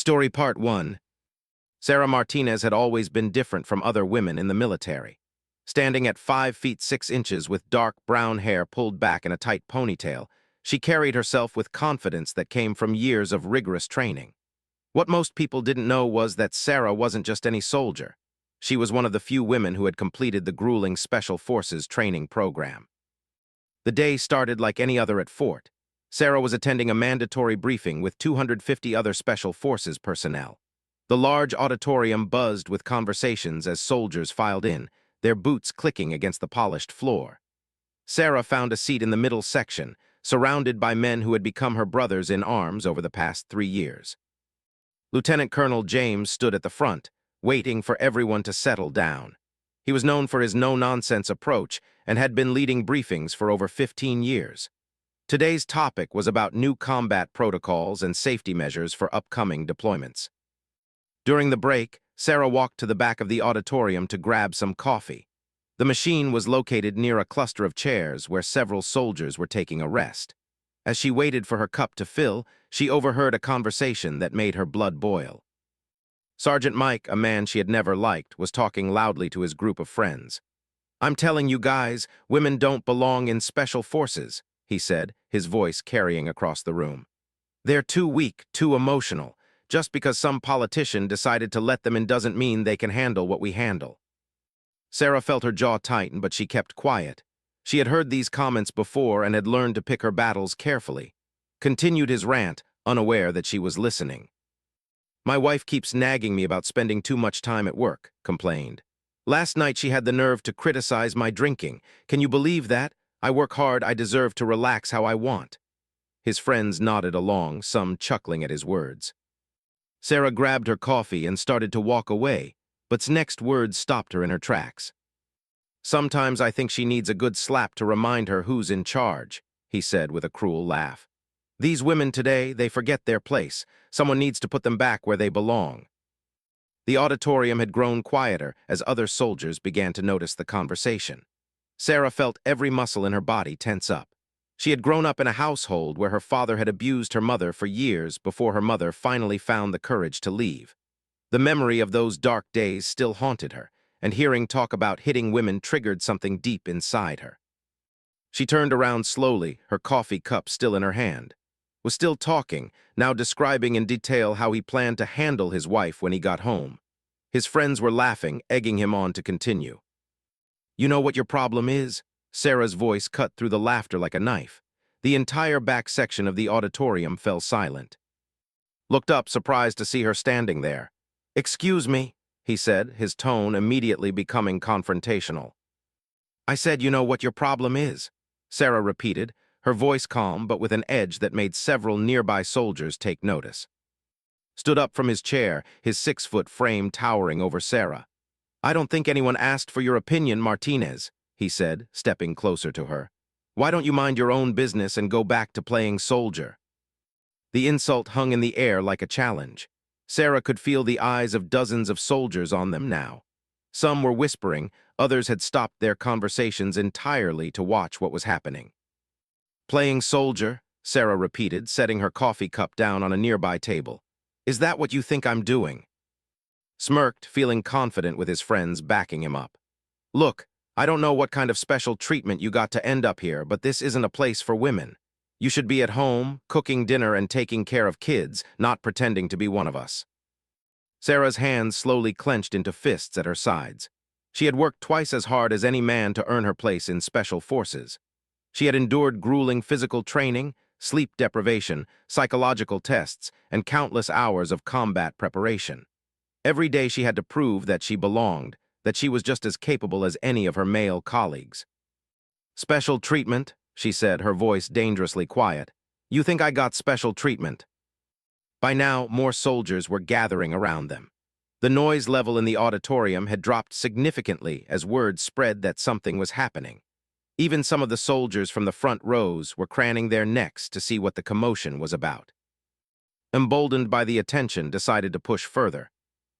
Story Part 1. Sarah Martinez had always been different from other women in the military. Standing at 5 feet 6 inches with dark brown hair pulled back in a tight ponytail, she carried herself with confidence that came from years of rigorous training. What most people didn't know was that Sarah wasn't just any soldier. She was one of the few women who had completed the grueling Special Forces training program. The day started like any other at Fort. Sarah was attending a mandatory briefing with 250 other Special Forces personnel. The large auditorium buzzed with conversations as soldiers filed in, their boots clicking against the polished floor. Sarah found a seat in the middle section, surrounded by men who had become her brothers in arms over the past 3 years. Lieutenant Colonel James stood at the front, waiting for everyone to settle down. He was known for his no-nonsense approach and had been leading briefings for over 15 years. Today's topic was about new combat protocols and safety measures for upcoming deployments. During the break, Sarah walked to the back of the auditorium to grab some coffee. The machine was located near a cluster of chairs where several soldiers were taking a rest. As she waited for her cup to fill, she overheard a conversation that made her blood boil. Sergeant Mike, a man she had never liked, was talking loudly to his group of friends. "I'm telling you guys, women don't belong in Special Forces," he said, his voice carrying across the room. "They're too weak, too emotional. Just because some politician decided to let them in doesn't mean they can handle what we handle." Sarah felt her jaw tighten, but she kept quiet. She had heard these comments before and had learned to pick her battles carefully. Continued his rant, unaware that she was listening. "My wife keeps nagging me about spending too much time at work," complained. "Last night she had the nerve to criticize my drinking. Can you believe that? I work hard, I deserve to relax how I want." His friends nodded along, some chuckling at his words. Sarah grabbed her coffee and started to walk away, but's next words stopped her in her tracks. "Sometimes I think she needs a good slap to remind her who's in charge," he said with a cruel laugh. "These women today, they forget their place. Someone needs to put them back where they belong." The auditorium had grown quieter as other soldiers began to notice the conversation. Sarah felt every muscle in her body tense up. She had grown up in a household where her father had abused her mother for years before her mother finally found the courage to leave. The memory of those dark days still haunted her, and hearing talk about hitting women triggered something deep inside her. She turned around slowly, her coffee cup still in her hand. Was still talking, now describing in detail how he planned to handle his wife when he got home. His friends were laughing, egging him on to continue. "You know what your problem is?" Sarah's voice cut through the laughter like a knife. The entire back section of the auditorium fell silent. Looked up, surprised to see her standing there. "Excuse me," he said, his tone immediately becoming confrontational. "I said you know what your problem is," Sarah repeated, her voice calm but with an edge that made several nearby soldiers take notice. Stood up from his chair, his 6-foot frame towering over Sarah. "I don't think anyone asked for your opinion, Martinez," he said, stepping closer to her. "Why don't you mind your own business and go back to playing soldier?" The insult hung in the air like a challenge. Sarah could feel the eyes of dozens of soldiers on them now. Some were whispering, others had stopped their conversations entirely to watch what was happening. "Playing soldier," Sarah repeated, setting her coffee cup down on a nearby table. "Is that what you think I'm doing?" Smirked, feeling confident with his friends backing him up. "Look, I don't know what kind of special treatment you got to end up here, but this isn't a place for women. You should be at home, cooking dinner and taking care of kids, not pretending to be one of us." Sarah's hands slowly clenched into fists at her sides. She had worked twice as hard as any man to earn her place in Special Forces. She had endured grueling physical training, sleep deprivation, psychological tests, and countless hours of combat preparation. Every day she had to prove that she belonged, that she was just as capable as any of her male colleagues. "Special treatment," she said, her voice dangerously quiet. "You think I got special treatment?" By now, more soldiers were gathering around them. The noise level in the auditorium had dropped significantly as word spread that something was happening. Even some of the soldiers from the front rows were craning their necks to see what the commotion was about. Emboldened by the attention, decided to push further.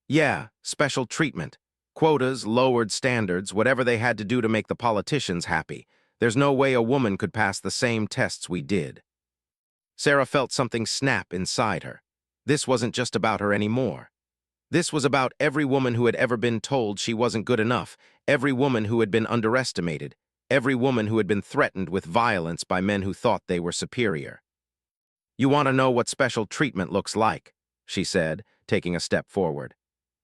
"Yeah, special treatment. Quotas, lowered standards, whatever they had to do to make the politicians happy. There's no way a woman could pass the same tests we did." Sarah felt something snap inside her. This wasn't just about her anymore. This was about every woman who had ever been told she wasn't good enough, every woman who had been underestimated, every woman who had been threatened with violence by men who thought they were superior. "You want to know what special treatment looks like," she said, taking a step forward.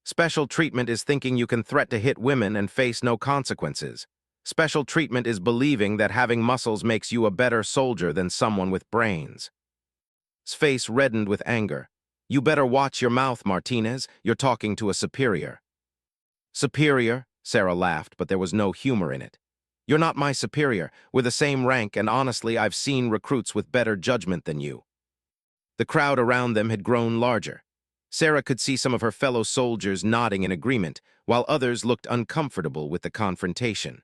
"Special treatment is thinking you can threat to hit women and face no consequences. Special treatment is believing that having muscles makes you a better soldier than someone with brains." His face reddened with anger. "You better watch your mouth, Martinez. You're talking to a superior." "Superior?" Sarah laughed, but there was no humor in it. "You're not my superior. We're the same rank, and honestly, I've seen recruits with better judgment than you." The crowd around them had grown larger. Sarah could see some of her fellow soldiers nodding in agreement, while others looked uncomfortable with the confrontation.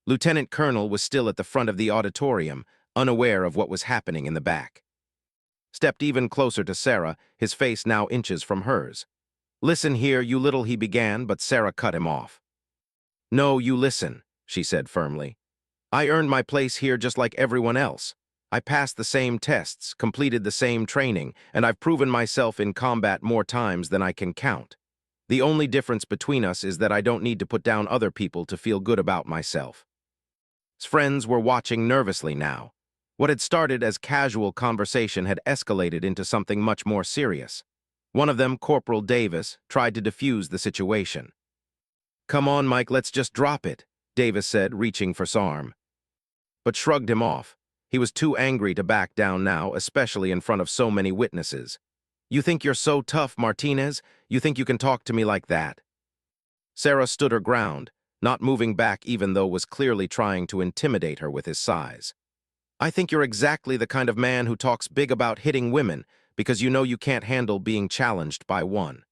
Lieutenant Colonel was still at the front of the auditorium, unaware of what was happening in the back. Stepped even closer to Sarah, his face now inches from hers. "Listen here, you little," he began, but Sarah cut him off. "No, you listen," she said firmly. "I earned my place here just like everyone else. I passed the same tests, completed the same training, and I've proven myself in combat more times than I can count. The only difference between us is that I don't need to put down other people to feel good about myself." His friends were watching nervously now. What had started as casual conversation had escalated into something much more serious. One of them, Corporal Davis, tried to defuse the situation. "Come on, Mike, let's just drop it," Davis said, reaching for his arm, but shrugged him off. He was too angry to back down now, especially in front of so many witnesses. "You think you're so tough, Martinez? You think you can talk to me like that?" Sarah stood her ground, not moving back even though was clearly trying to intimidate her with his size. "I think you're exactly the kind of man who talks big about hitting women because you know you can't handle being challenged by one."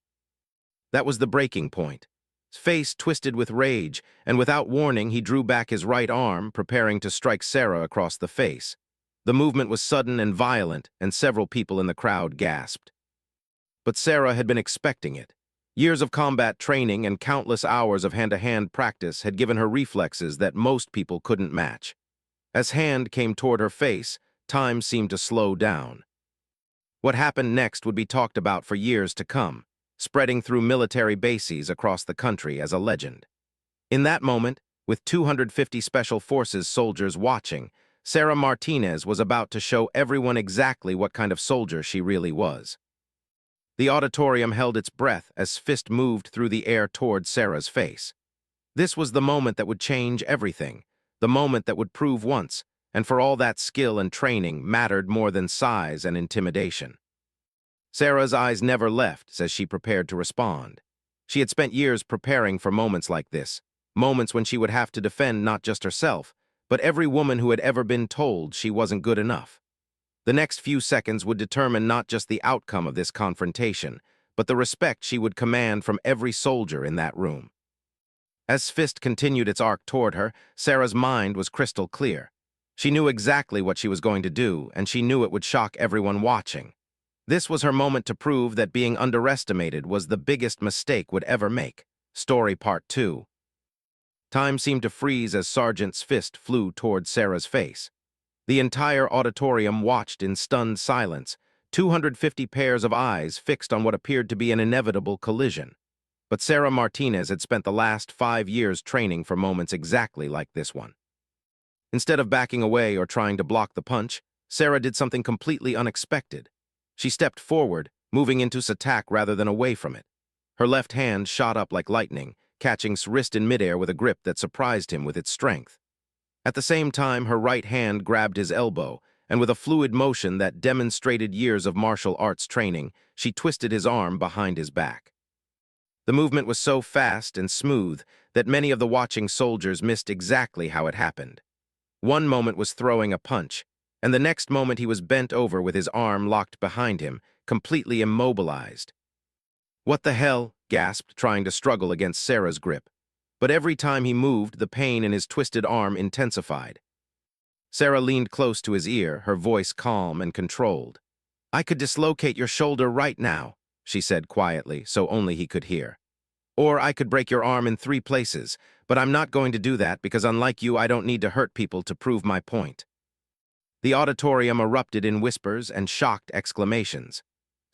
That was the breaking point. His face twisted with rage, and without warning he drew back his right arm, preparing to strike Sarah across the face. The movement was sudden and violent, and several people in the crowd gasped. But Sarah had been expecting it. Years of combat training and countless hours of hand-to-hand practice had given her reflexes that most people couldn't match. As hand came toward her face, time seemed to slow down. What happened next would be talked about for years to come, spreading through military bases across the country as a legend. In that moment, with 250 Special Forces soldiers watching, Sarah Martinez was about to show everyone exactly what kind of soldier she really was. The auditorium held its breath as fist moved through the air toward Sarah's face. This was the moment that would change everything, the moment that would prove once, and for all that skill and training mattered more than size and intimidation. Sarah's eyes never left as she prepared to respond. She had spent years preparing for moments like this, moments when she would have to defend not just herself, but every woman who had ever been told she wasn't good enough. The next few seconds would determine not just the outcome of this confrontation, but the respect she would command from every soldier in that room. As fist continued its arc toward her, Sarah's mind was crystal clear. She knew exactly what she was going to do, and she knew it would shock everyone watching. This was her moment to prove that being underestimated was the biggest mistake would ever make. Story Part 2. Time seemed to freeze as Sergeant's fist flew toward Sarah's face. The entire auditorium watched in stunned silence, 250 pairs of eyes fixed on what appeared to be an inevitable collision. But Sarah Martinez had spent the last 5 years training for moments exactly like this one. Instead of backing away or trying to block the punch, Sarah did something completely unexpected. She stepped forward, moving into his attack rather than away from it. Her left hand shot up like lightning, catching his wrist in midair with a grip that surprised him with its strength. At the same time, her right hand grabbed his elbow, and with a fluid motion that demonstrated years of martial arts training, she twisted his arm behind his back. The movement was so fast and smooth that many of the watching soldiers missed exactly how it happened. One moment was throwing a punch, and the next moment he was bent over with his arm locked behind him, completely immobilized. "What the hell?" gasped, trying to struggle against Sarah's grip. But every time he moved, the pain in his twisted arm intensified. Sarah leaned close to his ear, her voice calm and controlled. "I could dislocate your shoulder right now," she said quietly, so only he could hear. "Or I could break your arm in 3 places, but I'm not going to do that because unlike you, I don't need to hurt people to prove my point." The auditorium erupted in whispers and shocked exclamations.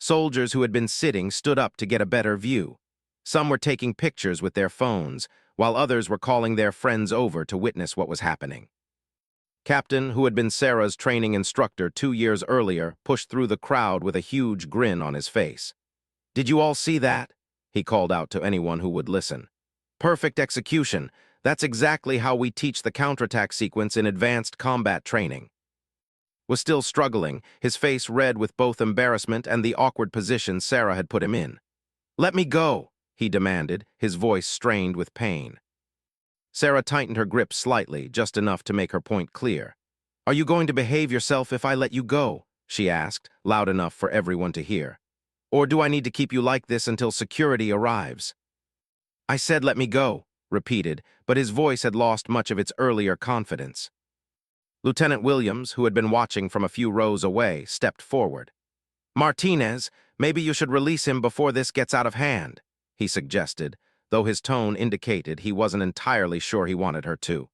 Soldiers who had been sitting stood up to get a better view. Some were taking pictures with their phones, while others were calling their friends over to witness what was happening. Captain, who had been Sarah's training instructor 2 years earlier, pushed through the crowd with a huge grin on his face. "Did you all see that?" he called out to anyone who would listen. "Perfect execution. That's exactly how we teach the counterattack sequence in advanced combat training." Was still struggling, his face red with both embarrassment and the awkward position Sarah had put him in. "Let me go," he demanded, his voice strained with pain. Sarah tightened her grip slightly, just enough to make her point clear. "Are you going to behave yourself if I let you go?" she asked, loud enough for everyone to hear. "Or do I need to keep you like this until security arrives?" "I said let me go," repeated, but his voice had lost much of its earlier confidence. Lieutenant Williams, who had been watching from a few rows away, stepped forward. "Martinez, maybe you should release him before this gets out of hand," he suggested, though his tone indicated he wasn't entirely sure he wanted her to.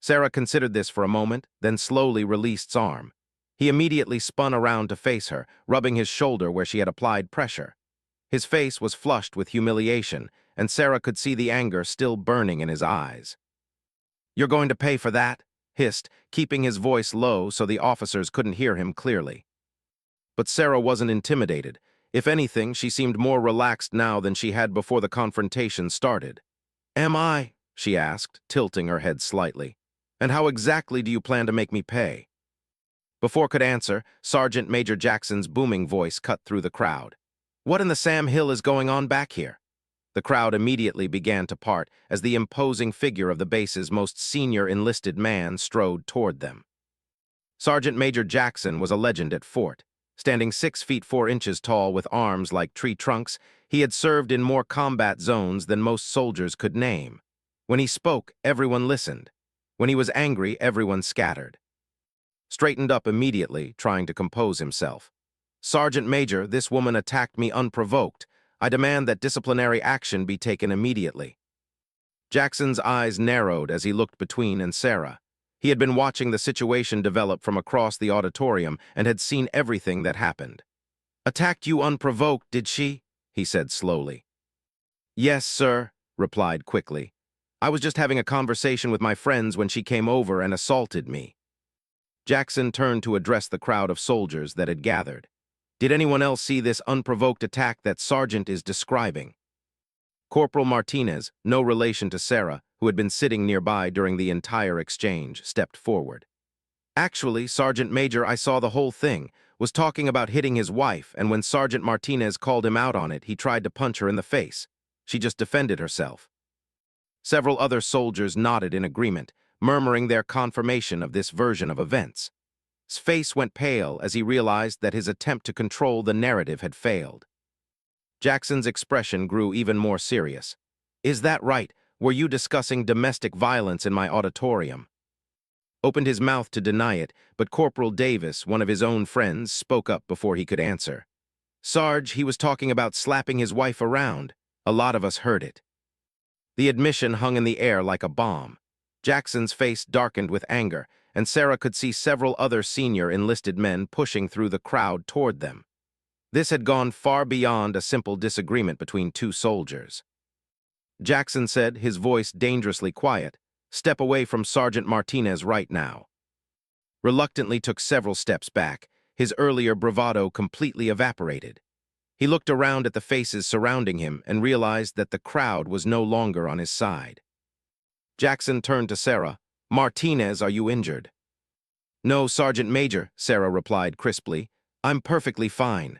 Sarah considered this for a moment, then slowly released his arm. He immediately spun around to face her, rubbing his shoulder where she had applied pressure. His face was flushed with humiliation, and Sarah could see the anger still burning in his eyes. "You're going to pay for that?" hissed, keeping his voice low so the officers couldn't hear him clearly. But Sarah wasn't intimidated. If anything, she seemed more relaxed now than she had before the confrontation started. "Am I?" she asked, tilting her head slightly. "And how exactly do you plan to make me pay?" Before could answer, Sergeant Major Jackson's booming voice cut through the crowd. "What in the Sam Hill is going on back here?" The crowd immediately began to part as the imposing figure of the base's most senior enlisted man strode toward them. Sergeant Major Jackson was a legend at Fort. Standing 6 feet 4 inches tall with arms like tree trunks, he had served in more combat zones than most soldiers could name. When he spoke, everyone listened. When he was angry, everyone scattered. Straightened up immediately, trying to compose himself. "Sergeant Major, this woman attacked me unprovoked. I demand that disciplinary action be taken immediately." Jackson's eyes narrowed as he looked between and Sarah. He had been watching the situation develop from across the auditorium and had seen everything that happened. "Attacked you unprovoked, did she?" he said slowly. "Yes, sir," replied quickly. "I was just having a conversation with my friends when she came over and assaulted me." Jackson turned to address the crowd of soldiers that had gathered. "Did anyone else see this unprovoked attack that Sergeant is describing?" Corporal Martinez, no relation to Sarah, who had been sitting nearby during the entire exchange, stepped forward. "Actually, Sergeant Major, I saw the whole thing, was talking about hitting his wife, and when Sergeant Martinez called him out on it, he tried to punch her in the face. She just defended herself." Several other soldiers nodded in agreement, murmuring their confirmation of this version of events. His face went pale as he realized that his attempt to control the narrative had failed. Jackson's expression grew even more serious. "Is that right? Were you discussing domestic violence in my auditorium?" Opened his mouth to deny it, but Corporal Davis, one of his own friends, spoke up before he could answer. "Sarge, he was talking about slapping his wife around. A lot of us heard it." The admission hung in the air like a bomb. Jackson's face darkened with anger, and Sarah could see several other senior enlisted men pushing through the crowd toward them. This had gone far beyond a simple disagreement between two soldiers. Jackson said, his voice dangerously quiet, "Step away from Sergeant Martinez right now." Reluctantly took several steps back, his earlier bravado completely evaporated. He looked around at the faces surrounding him and realized that the crowd was no longer on his side. Jackson turned to Sarah. "Martinez, are you injured?" "No, Sergeant Major," Sarah replied crisply. "I'm perfectly fine."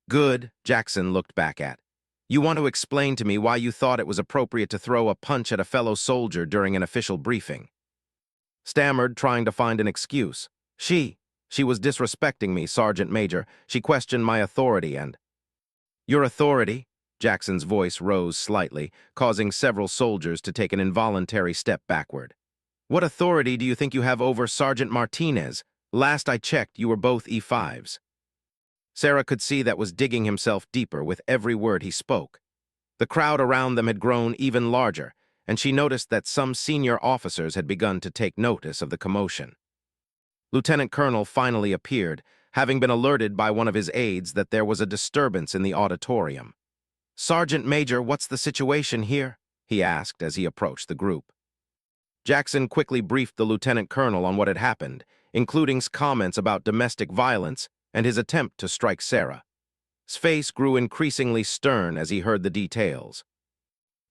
"Good," Jackson looked back at. "You want to explain to me why you thought it was appropriate to throw a punch at a fellow soldier during an official briefing?" Stammered, trying to find an excuse. She was disrespecting me, Sergeant Major. She questioned my authority and—" "Your authority?" Jackson's voice rose slightly, causing several soldiers to take an involuntary step backward. "What authority do you think you have over Sergeant Martinez? Last I checked, you were both E5s. Sarah could see that was digging himself deeper with every word he spoke. The crowd around them had grown even larger, and she noticed that some senior officers had begun to take notice of the commotion. Lieutenant Colonel finally appeared, having been alerted by one of his aides that there was a disturbance in the auditorium. "Sergeant Major, what's the situation here?" he asked as he approached the group. Jackson quickly briefed the lieutenant colonel on what had happened, including comments about domestic violence and his attempt to strike Sarah. His face grew increasingly stern as he heard the details.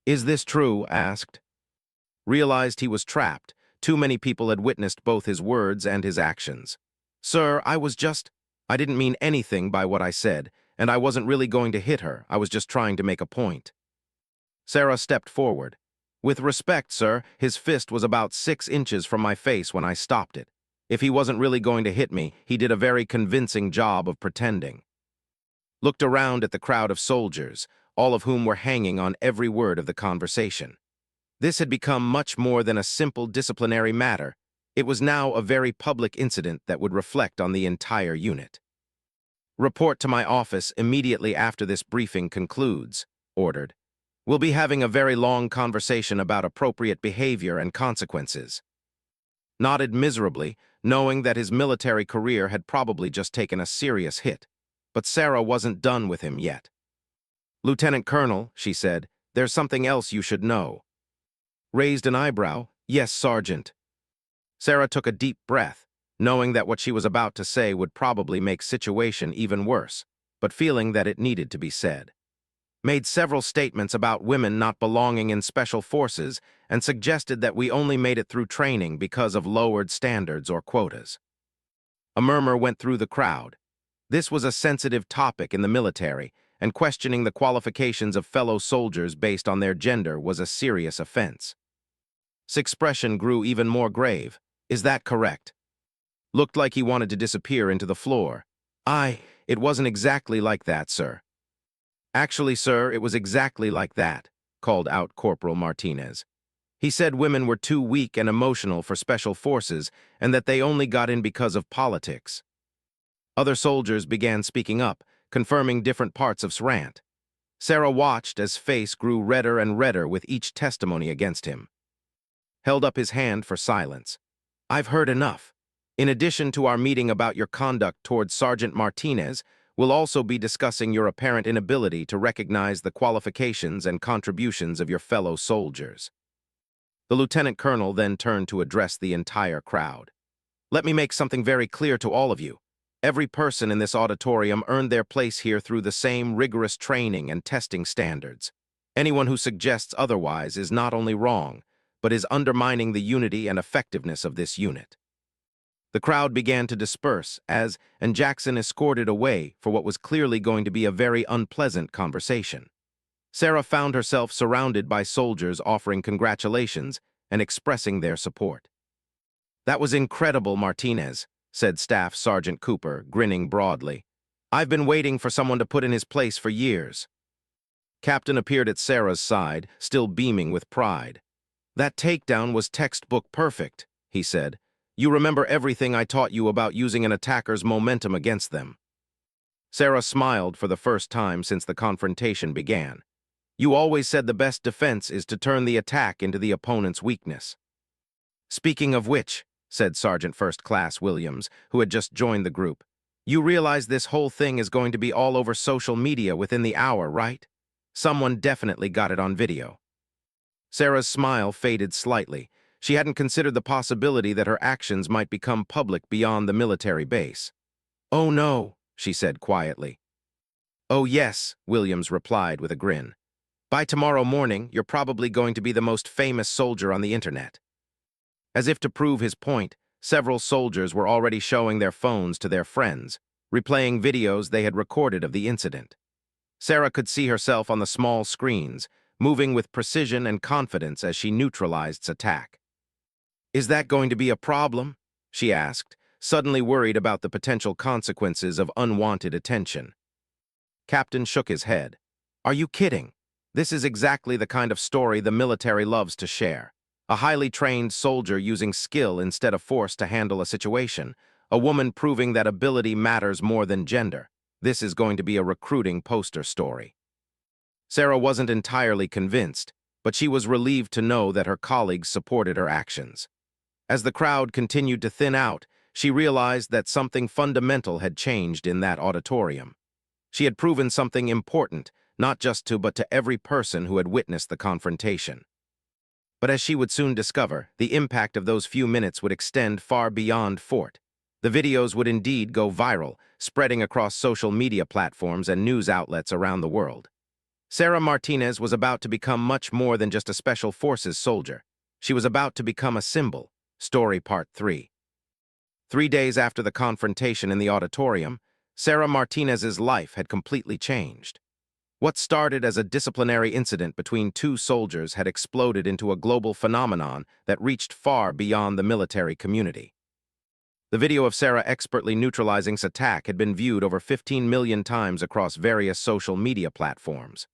"Is this true?" asked. Realized he was trapped. Too many people had witnessed both his words and his actions. "Sir, I didn't mean anything by what I said, and I wasn't really going to hit her. I was just trying to make a point." Sarah stepped forward. "With respect, sir, his fist was about 6 inches from my face when I stopped it. If he wasn't really going to hit me, he did a very convincing job of pretending." Looked around at the crowd of soldiers, all of whom were hanging on every word of the conversation. This had become much more than a simple disciplinary matter. It was now a very public incident that would reflect on the entire unit. "Report to my office immediately after this briefing concludes," ordered. "We'll be having a very long conversation about appropriate behavior and consequences." Nodded miserably, knowing that his military career had probably just taken a serious hit. But Sarah wasn't done with him yet. "Lieutenant Colonel," she said, "there's something else you should know." Raised an eyebrow. "Yes, Sergeant." Sarah took a deep breath, knowing that what she was about to say would probably make situation even worse, but feeling that it needed to be said. "Made several statements about women not belonging in special forces and suggested that we only made it through training because of lowered standards or quotas." A murmur went through the crowd. This was a sensitive topic in the military, and questioning the qualifications of fellow soldiers based on their gender was a serious offense. His expression grew even more grave. "Is that correct?" Looked like he wanted to disappear into the floor. It wasn't exactly like that, sir." "Actually, sir, it was exactly like that," called out Corporal Martinez. "He said women were too weak and emotional for special forces and that they only got in because of politics." Other soldiers began speaking up, confirming different parts of his rant. Sarah watched as face grew redder and redder with each testimony against him. Held up his hand for silence. "I've heard enough. In addition to our meeting about your conduct towards Sergeant Martinez, we'll also be discussing your apparent inability to recognize the qualifications and contributions of your fellow soldiers." The lieutenant colonel then turned to address the entire crowd. "Let me make something very clear to all of you. Every person in this auditorium earned their place here through the same rigorous training and testing standards. Anyone who suggests otherwise is not only wrong, but is undermining the unity and effectiveness of this unit." The crowd began to disperse and Jackson escorted away for what was clearly going to be a very unpleasant conversation. Sarah found herself surrounded by soldiers offering congratulations and expressing their support. "That was incredible, Martinez," said Staff Sergeant Cooper, grinning broadly. "I've been waiting for someone to put in his place for years." Captain appeared at Sarah's side, still beaming with pride. "That takedown was textbook perfect," he said. "You remember everything I taught you about using an attacker's momentum against them." Sarah smiled for the first time since the confrontation began. "You always said the best defense is to turn the attack into the opponent's weakness." "Speaking of which," said Sergeant First Class Williams, who had just joined the group, "you realize this whole thing is going to be all over social media within the hour, right? Someone definitely got it on video." Sarah's smile faded slightly. She hadn't considered the possibility that her actions might become public beyond the military base. "Oh no," she said quietly. "Oh yes," Williams replied with a grin. "By tomorrow morning, you're probably going to be the most famous soldier on the internet." As if to prove his point, several soldiers were already showing their phones to their friends, replaying videos they had recorded of the incident. Sarah could see herself on the small screens, moving with precision and confidence as she neutralized its attack. "Is that going to be a problem?" she asked, suddenly worried about the potential consequences of unwanted attention. Captain shook his head. "Are you kidding? This is exactly the kind of story the military loves to share. A highly trained soldier using skill instead of force to handle a situation, a woman proving that ability matters more than gender. This is going to be a recruiting poster story." Sarah wasn't entirely convinced, but she was relieved to know that her colleagues supported her actions. As the crowd continued to thin out, she realized that something fundamental had changed in that auditorium. She had proven something important, not just to but to every person who had witnessed the confrontation. But as she would soon discover, the impact of those few minutes would extend far beyond Fort. The videos would indeed go viral, spreading across social media platforms and news outlets around the world. Sara Martinez was about to become much more than just a Special Forces soldier. She was about to become a symbol. Story Part 3. 3 days after the confrontation in the auditorium, Sara Martinez's life had completely changed. What started as a disciplinary incident between two soldiers had exploded into a global phenomenon that reached far beyond the military community. The video of Sara expertly neutralizing attack had been viewed over 15 million times across various social media platforms.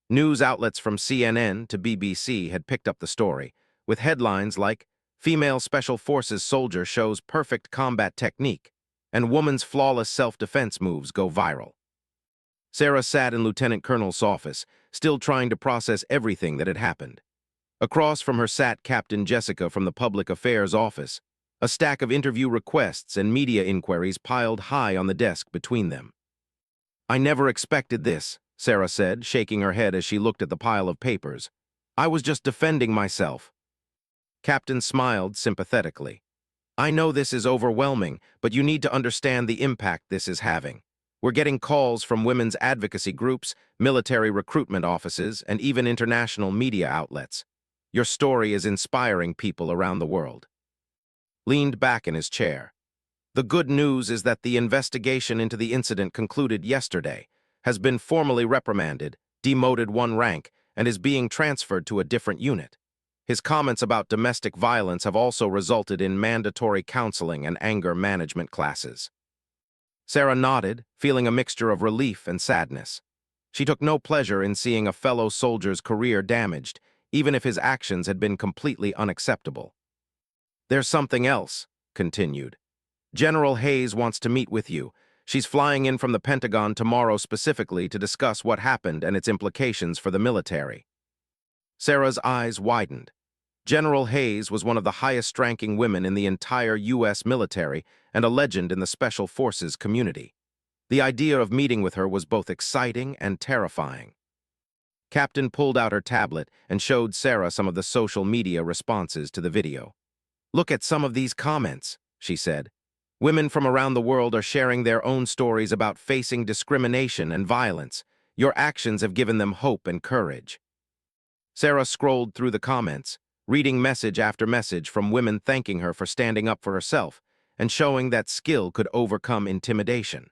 News outlets from CNN to BBC had picked up the story, with headlines like, "Female Special Forces soldier shows perfect combat technique," and "Woman's flawless self-defense moves go viral." Sara sat in Lieutenant Colonel's office, still trying to process everything that had happened. Across from her sat Captain Jessica from the Public Affairs Office, a stack of interview requests and media inquiries piled high on the desk between them. "I never expected this," Sara said, shaking her head as she looked at the pile of papers. "I was just defending myself." Captain smiled sympathetically. "I know this is overwhelming, but you need to understand the impact this is having. We're getting calls from women's advocacy groups, military recruitment offices, and even international media outlets. Your story is inspiring people around the world." Leaned back in his chair. "The good news is that the investigation into the incident concluded yesterday, has been formally reprimanded, demoted 1 rank, and is being transferred to a different unit. His comments about domestic violence have also resulted in mandatory counseling and anger management classes." Sara nodded, feeling a mixture of relief and sadness. She took no pleasure in seeing a fellow soldier's career damaged, even if his actions had been completely unacceptable. "There's something else," continued. "General Hayes wants to meet with you. She's flying in from the Pentagon tomorrow specifically to discuss what happened and its implications for the military." Sara's eyes widened. General Hayes was one of the highest-ranking women in the entire U.S. military and a legend in the Special Forces community. The idea of meeting with her was both exciting and terrifying. Captain pulled out her tablet and showed Sara some of the social media responses to the video. "Look at some of these comments," she said. "Women from around the world are sharing their own stories about facing discrimination and violence. Your actions have given them hope and courage." Sara scrolled through the comments, reading message after message from women thanking her for standing up for herself and showing that skill could overcome intimidation.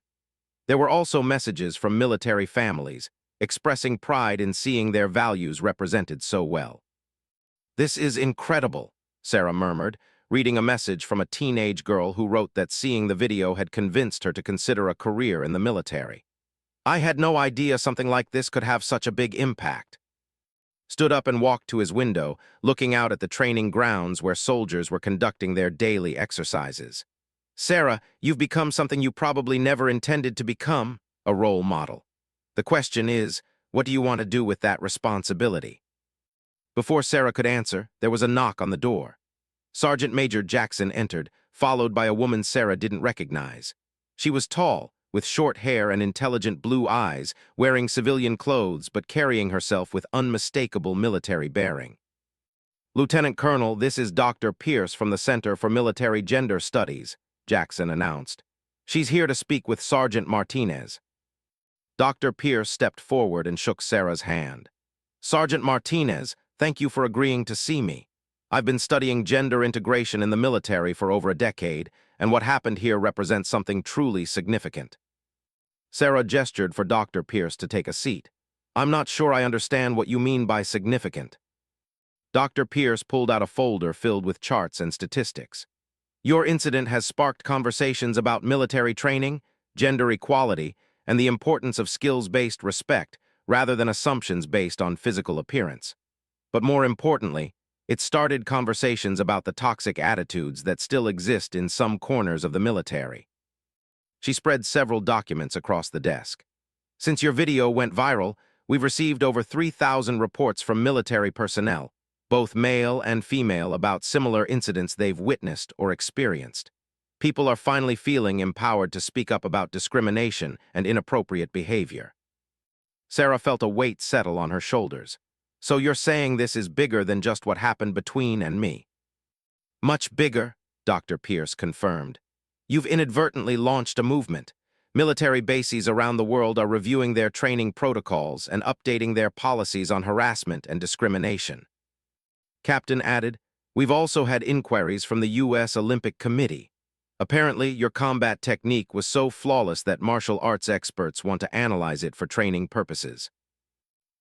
There were also messages from military families, expressing pride in seeing their values represented so well. "This is incredible," Sara murmured, reading a message from a teenage girl who wrote that seeing the video had convinced her to consider a career in the military. "I had no idea something like this could have such a big impact." Stood up and walked to his window, looking out at the training grounds where soldiers were conducting their daily exercises. "Sara, you've become something you probably never intended to become, a role model. The question is, what do you want to do with that responsibility?" Before Sara could answer, there was a knock on the door. Sergeant Major Jackson entered, followed by a woman Sara didn't recognize. She was tall, with short hair and intelligent blue eyes, wearing civilian clothes but carrying herself with unmistakable military bearing. "Lieutenant Colonel, this is Dr. Pierce from the Center for Military Gender Studies," Jackson announced. "She's here to speak with Sergeant Martinez." Dr. Pierce stepped forward and shook Sara's hand. "Sergeant Martinez, thank you for agreeing to see me. I've been studying gender integration in the military for over a decade, and what happened here represents something truly significant." Sara gestured for Dr. Pierce to take a seat. "I'm not sure I understand what you mean by significant." Dr. Pierce pulled out a folder filled with charts and statistics. "Your incident has sparked conversations about military training, gender equality, and the importance of skills-based respect rather than assumptions based on physical appearance. But more importantly, it started conversations about the toxic attitudes that still exist in some corners of the military." She spread several documents across the desk. "Since your video went viral, we've received over 3,000 reports from military personnel, both male and female, about similar incidents they've witnessed or experienced. People are finally feeling empowered to speak up about discrimination and inappropriate behavior. Sarah felt a weight settle on her shoulders. So you're saying this is bigger than just what happened between and me? Much bigger, Dr. Pierce confirmed. You've inadvertently launched a movement. Military bases around the world are reviewing their training protocols and updating their policies on harassment and discrimination. Captain added, we've also had inquiries from the U.S. Olympic Committee. Apparently, your combat technique was so flawless that martial arts experts want to analyze it for training purposes.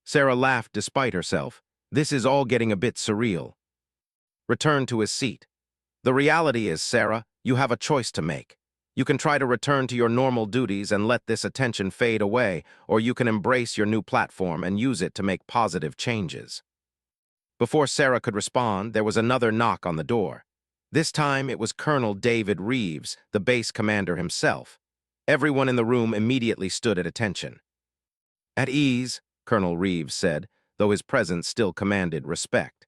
Sarah laughed despite herself. This is all getting a bit surreal. Returned to his seat. The reality is, Sarah, you have a choice to make. You can try to return to your normal duties and let this attention fade away, or you can embrace your new platform and use it to make positive changes. Before Sarah could respond, there was another knock on the door. This time, it was Colonel David Reeves, the base commander himself. Everyone in the room immediately stood at attention. At ease, Colonel Reeves said, though his presence still commanded respect.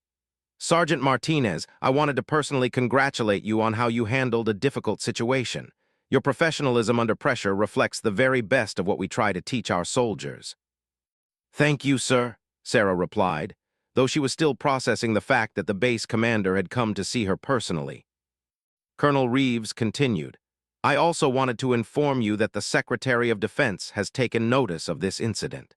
Sergeant Martinez, I wanted to personally congratulate you on how you handled a difficult situation. Your professionalism under pressure reflects the very best of what we try to teach our soldiers. Thank you, sir, Sarah replied, though she was still processing the fact that the base commander had come to see her personally. Colonel Reeves continued, I also wanted to inform you that the Secretary of Defense has taken notice of this incident.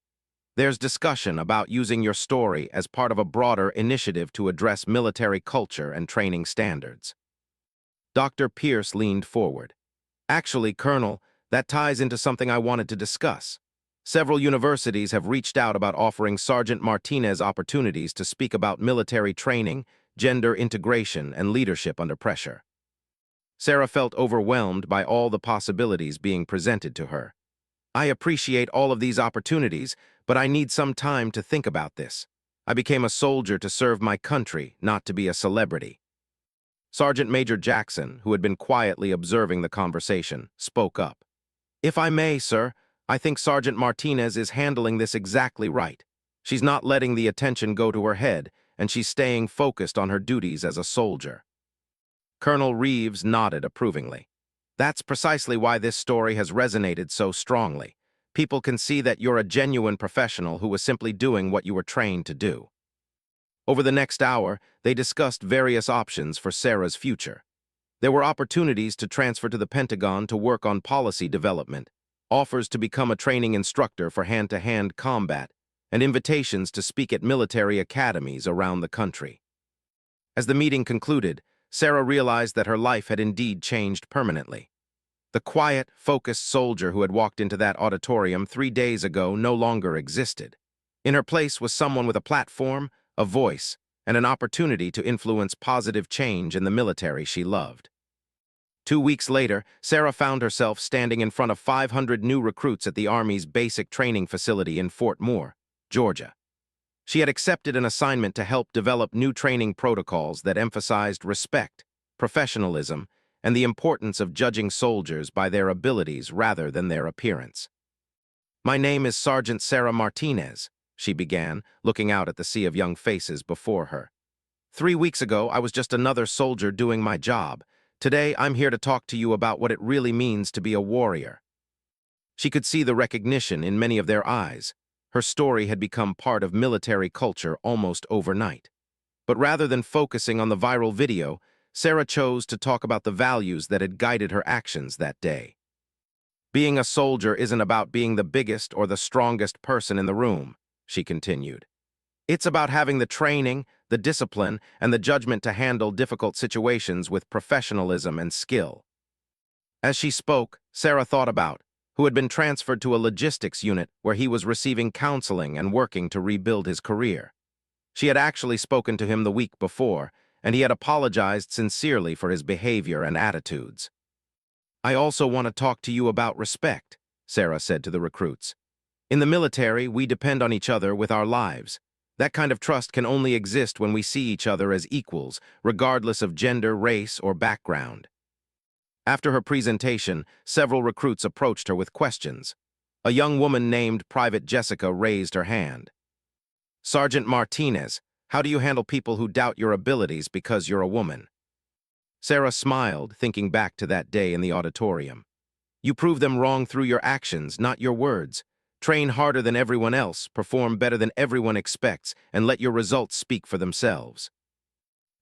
There's discussion about using your story as part of a broader initiative to address military culture and training standards. Dr. Pierce leaned forward. Actually, Colonel, that ties into something I wanted to discuss. Several universities have reached out about offering Sergeant Martinez opportunities to speak about military training, gender integration, and leadership under pressure. Sarah felt overwhelmed by all the possibilities being presented to her. I appreciate all of these opportunities, but I need some time to think about this. I became a soldier to serve my country, not to be a celebrity. Sergeant Major Jackson, who had been quietly observing the conversation, spoke up. If I may, sir, I think Sergeant Martinez is handling this exactly right. She's not letting the attention go to her head, and she's staying focused on her duties as a soldier. Colonel Reeves nodded approvingly. That's precisely why this story has resonated so strongly. People can see that you're a genuine professional who was simply doing what you were trained to do. Over the next hour, they discussed various options for Sarah's future. There were opportunities to transfer to the Pentagon to work on policy development, offers to become a training instructor for hand-to-hand combat, and invitations to speak at military academies around the country. As the meeting concluded, Sarah realized that her life had indeed changed permanently. The quiet, focused soldier who had walked into that auditorium 3 days ago no longer existed. In her place was someone with a platform, a voice, and an opportunity to influence positive change in the military she loved. 2 weeks later, Sarah found herself standing in front of 500 new recruits at the Army's basic training facility in Fort Moore, Georgia. She had accepted an assignment to help develop new training protocols that emphasized respect, professionalism, and the importance of judging soldiers by their abilities rather than their appearance. My name is Sergeant Sarah Martinez, she began, looking out at the sea of young faces before her. 3 weeks ago, I was just another soldier doing my job. Today, I'm here to talk to you about what it really means to be a warrior. She could see the recognition in many of their eyes. Her story had become part of military culture almost overnight. But rather than focusing on the viral video, Sarah chose to talk about the values that had guided her actions that day. Being a soldier isn't about being the biggest or the strongest person in the room, she continued. It's about having the training, the discipline, and the judgment to handle difficult situations with professionalism and skill. As she spoke, Sarah thought about who had been transferred to a logistics unit where he was receiving counseling and working to rebuild his career. She had actually spoken to him the week before, and he had apologized sincerely for his behavior and attitudes. I also want to talk to you about respect, Sarah said to the recruits. In the military, we depend on each other with our lives. That kind of trust can only exist when we see each other as equals, regardless of gender, race, or background. After her presentation, several recruits approached her with questions. A young woman named Private Jessica raised her hand. Sergeant Martinez, how do you handle people who doubt your abilities because you're a woman? Sarah smiled, thinking back to that day in the auditorium. You prove them wrong through your actions, not your words. Train harder than everyone else, perform better than everyone expects, and let your results speak for themselves.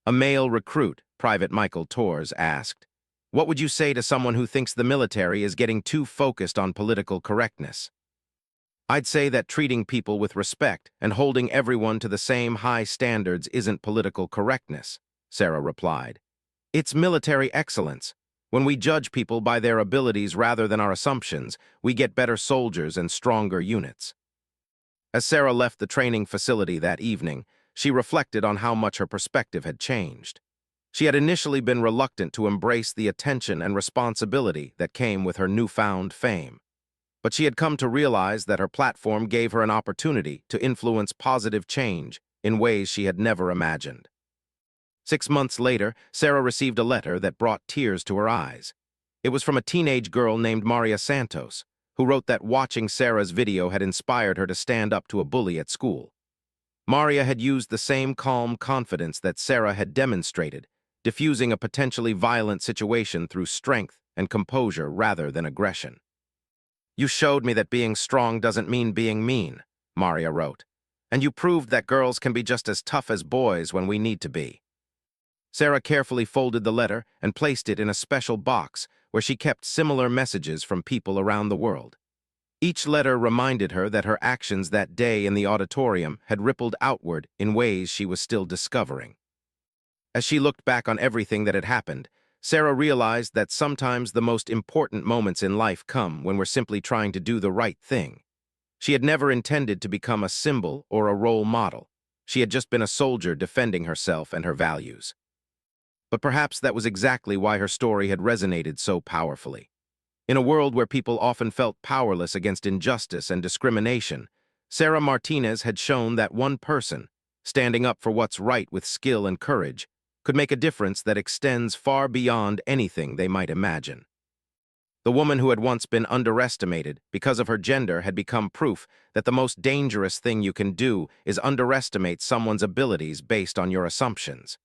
A male recruit, Private Michael Torres, asked, "What would you say to someone who thinks the military is getting too focused on political correctness?" "I'd say that treating people with respect and holding everyone to the same high standards isn't political correctness," Sarah replied. "It's military excellence. When we judge people by their abilities rather than our assumptions, we get better soldiers and stronger units." As Sarah left the training facility that evening, she reflected on how much her perspective had changed. She had initially been reluctant to embrace the attention and responsibility that came with her newfound fame. But she had come to realize that her platform gave her an opportunity to influence positive change in ways she had never imagined. 6 months later, Sarah received a letter that brought tears to her eyes. It was from a teenage girl named Maria Santos, who wrote that watching Sarah's video had inspired her to stand up to a bully at school. Maria had used the same calm confidence that Sarah had demonstrated, diffusing a potentially violent situation through strength and composure rather than aggression. "You showed me that being strong doesn't mean being mean," Maria wrote, "and you proved that girls can be just as tough as boys when we need to be." Sarah carefully folded the letter and placed it in a special box where she kept similar messages from people around the world. Each letter reminded her that her actions that day in the auditorium had rippled outward in ways she was still discovering. As she looked back on everything that had happened, Sarah realized that sometimes the most important moments in life come when we're simply trying to do the right thing. She had never intended to become a symbol or a role model. She had just been a soldier defending herself and her values. But perhaps that was exactly why her story had resonated so powerfully. In a world where people often felt powerless against injustice and discrimination, Sarah Martinez had shown that one person, standing up for what's right with skill and courage, could make a difference that extends far beyond anything they might imagine. The woman who had once been underestimated because of her gender had become proof that the most dangerous thing you can do is underestimate someone's abilities based on your assumptions.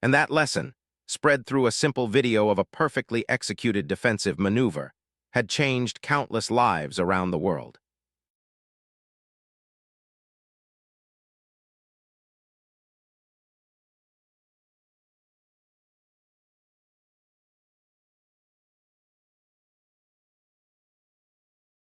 And that lesson, spread through a simple video of a perfectly executed defensive maneuver, had changed countless lives around the world.